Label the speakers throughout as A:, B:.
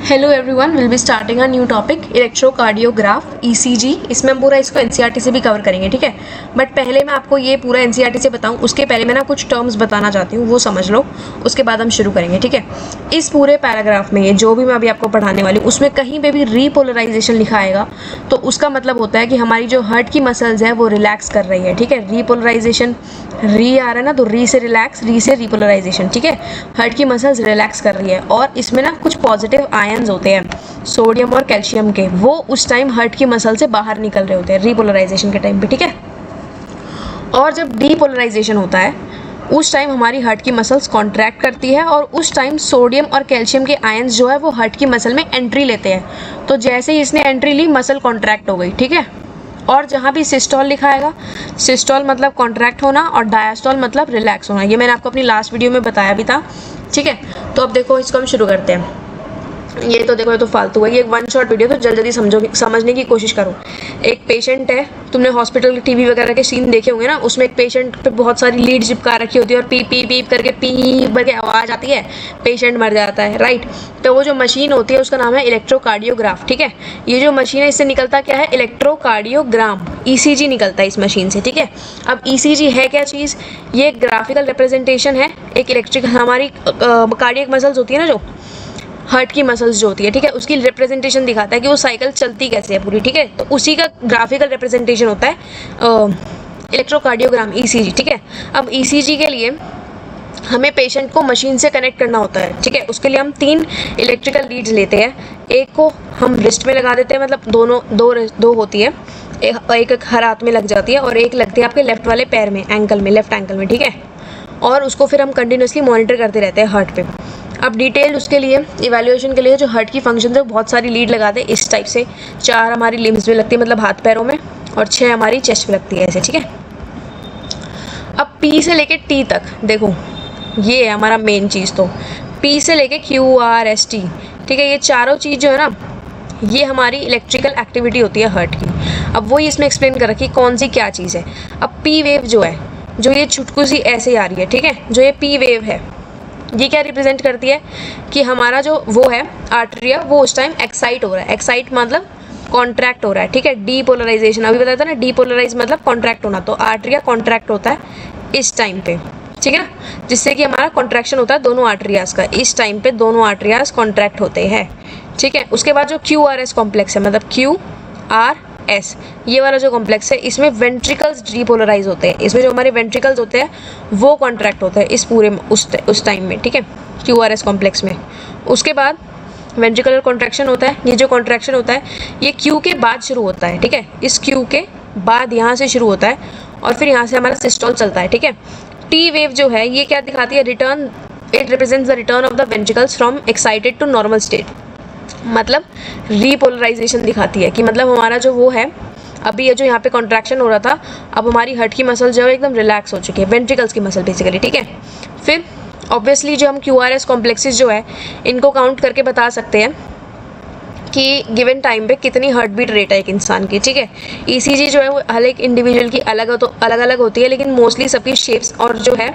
A: Hello everyone, will be starting a new topic electrocardiograph ECG. इसमें हम पूरा इसको एनसीईआरटी से भी कवर करेंगे, ठीक है। बट पहले मैं आपको ये पूरा एनसीईआरटी से बताऊं, उसके पहले मैं ना कुछ टर्म्स बताना चाहती हूँ, वो समझ लो, उसके बाद हम शुरू करेंगे, ठीक है। इस पूरे पैराग्राफ में ये जो भी मैं अभी आपको पढ़ाने वाली हूँ उसमें कहीं पर भी रीपोलराइजेशन लिखा आएगा तो उसका मतलब होता है कि हमारी जो हार्ट की मसल्स है वो रिलैक्स कर रही है, ठीक है। रीपोलराइजेशन, री आ रहा है ना, तो री से रिलैक्स, री से रीपोलराइजेशन, ठीक है। हार्ट की मसल्स रिलैक्स कर रही है और इसमें ना कुछ पॉजिटिव आयन्स होते हैं सोडियम और कैल्शियम के, वो उस टाइम हार्ट की मसल से बाहर निकल रहे होते हैं रीपोलराइजेशन के टाइम पे, ठीक है। और जब डीपोलराइजेशन होता है उस टाइम हमारी हार्ट की मसल्स कॉन्ट्रैक्ट करती है और उस टाइम सोडियम और कैल्शियम के आयन्स जो है वो हार्ट की मसल में एंट्री लेते हैं। तो जैसे ही इसने एंट्री ली, मसल कॉन्ट्रैक्ट हो गई, ठीक है। और जहाँ भी सिस्टोल लिखा आएगा, सिस्टोल मतलब कॉन्ट्रैक्ट होना और डायस्टोल मतलब रिलैक्स होना। ये मैंने आपको अपनी लास्ट वीडियो में बताया भी था, ठीक है। तो अब देखो, इसको हम शुरू करते हैं। ये तो देखो, ये तो फालतू है, ये एक वन शॉट वीडियो, तो जल्दी समझने की कोशिश करो। एक पेशेंट है, तुमने हॉस्पिटल के टीवी वगैरह के सीन देखे होंगे ना, उसमें एक पेशेंट पे बहुत सारी लीड चिपका रखी होती है और पीप पीप पीप करके पीप करके आवाज़ आती है, पेशेंट मर जाता है, राइट। तो वो जो मशीन होती है उसका नाम है इलेक्ट्रोकार्डियोग्राफ, ठीक है। ये जो मशीन है इससे निकलता क्या है? इलेक्ट्रोकार्डियोग्राम, ईसीजी निकलता है इस मशीन से, ठीक है। अब ईसीजी है क्या चीज़? ये एक ग्राफिकल रिप्रेजेंटेशन है, एक इलेक्ट्रिक, हमारी कार्डियक मसल्स होती है ना, जो हार्ट की मसल्स जो होती है, ठीक है, उसकी रिप्रेजेंटेशन दिखाता है कि वो साइकिल चलती कैसे है पूरी, ठीक है। तो उसी का ग्राफिकल रिप्रेजेंटेशन होता है इलेक्ट्रोकार्डियोग्राम, ईसीजी, ठीक है। अब ईसीजी के लिए हमें पेशेंट को मशीन से कनेक्ट करना होता है, ठीक है। उसके लिए हम 3 इलेक्ट्रिकल लीड्स लेते हैं। एक को हम रिस्ट में लगा देते हैं, मतलब दो होती है, एक हर हाथ में लग जाती है और एक लगती है आपके लेफ्ट वाले पैर में, एंकल में, लेफ्ट एंकल में, ठीक है। और उसको फिर हम कंटिन्यूसली मॉनिटर करते रहते हैं हार्ट पे। अब डिटेल उसके लिए, इवैल्यूएशन के लिए जो हार्ट की फंक्शन है, बहुत सारी लीड लगाते हैं इस टाइप से। 4 हमारी लिम्स में लगती है, मतलब हाथ पैरों में, और 6 हमारी चेस्ट में लगती है, ऐसे, ठीक है। अब पी से लेके टी तक देखो, ये है हमारा मेन चीज़। तो पी से लेके क्यू आर एस टी, ठीक है, ये चारों चीज़ जो है ना, ये हमारी इलेक्ट्रिकल एक्टिविटी होती है हार्ट की। अब वही इसमें एक्सप्लेन कर रखी कौन सी क्या चीज़ है। अब पी वेव जो है, जो ये छुटकू सी ऐसे आ रही है, ठीक है, जो ये पी वेव है, ये क्या रिप्रेजेंट करती है कि हमारा जो वो है आर्टरिया, वो उस टाइम एक्साइट हो रहा है। एक्साइट मतलब कॉन्ट्रैक्ट हो रहा है, ठीक है। डीपोलराइजेशन अभी बताया था ना, डीपोलराइज मतलब कॉन्ट्रैक्ट होना, तो आर्टरिया कॉन्ट्रैक्ट होता है इस टाइम पे, ठीक है ना, जिससे कि हमारा कॉन्ट्रैक्शन होता है दोनों आर्टरियाज का। इस टाइम पे दोनों आर्टरियाज कॉन्ट्रैक्ट होते हैं, ठीक है। उसके बाद जो क्यू आर एस कॉम्प्लेक्स है, मतलब क्यू आर एस, ये वाला जो कॉम्प्लेक्स है, इसमें वेंट्रिकल्स डीपोलराइज होते हैं। इसमें जो हमारे वेंट्रिकल्स होते हैं वो कॉन्ट्रैक्ट होते हैं इस पूरे उस टाइम में, ठीक है, क्यू आर एस कॉम्प्लेक्स में। उसके बाद वेंट्रिकुलर कॉन्ट्रैक्शन होता है। ये जो कॉन्ट्रैक्शन होता है ये क्यू के बाद शुरू होता है, ठीक है। इस क्यू के बाद यहाँ से शुरू होता है और फिर यहाँ से हमारा सिस्टोल चलता है, ठीक है। टी वेव जो है ये क्या दिखाती है? Return, it represents the return of the ventricles from excited to normal state, मतलब रीपोलराइजेशन दिखाती है कि मतलब हमारा जो वो है, अभी ये जो यहाँ पे कॉन्ट्रैक्शन हो रहा था, अब हमारी हार्ट की मसल जो है एकदम रिलैक्स हो चुकी है, वेंट्रिकल्स की मसल बेसिकली, ठीक है। फिर ऑब्वियसली जो हम क्यू आर एस कॉम्प्लेक्सेस जो है इनको काउंट करके बता सकते हैं कि गिवन टाइम पे कितनी हार्ट बीट रेट है एक इंसान की, ठीक है। ईसीजी जो है वो हर एक इंडिविजुअल की अलग अलग होती है, लेकिन मोस्टली सबकी शेप्स और जो है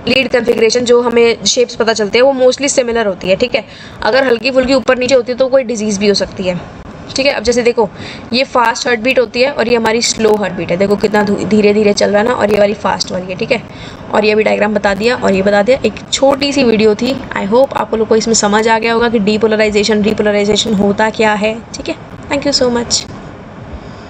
A: लीड कन्फिग्रेशन, जो हमें शेप्स पता चलते हैं, वो मोस्टली सिमिलर होती है, ठीक है। अगर हल्की फुल्की ऊपर नीचे होती है तो कोई डिजीज़ भी हो सकती है, ठीक है। अब जैसे देखो, ये फास्ट हार्ट बीट होती है और ये हमारी स्लो हार्ट बीट है, देखो कितना धीरे धीरे चल रहा है ना, और ये वाली फास्ट वाली है, ठीक है। और ये भी डायग्राम बता दिया और ये बता दिया। एक छोटी सी वीडियो थी, आई होप आप लोग को इसमें समझ आ गया होगा कि डीपोलराइजेशन, रीपोलराइजेशन होता क्या है, ठीक है। Thank you so much.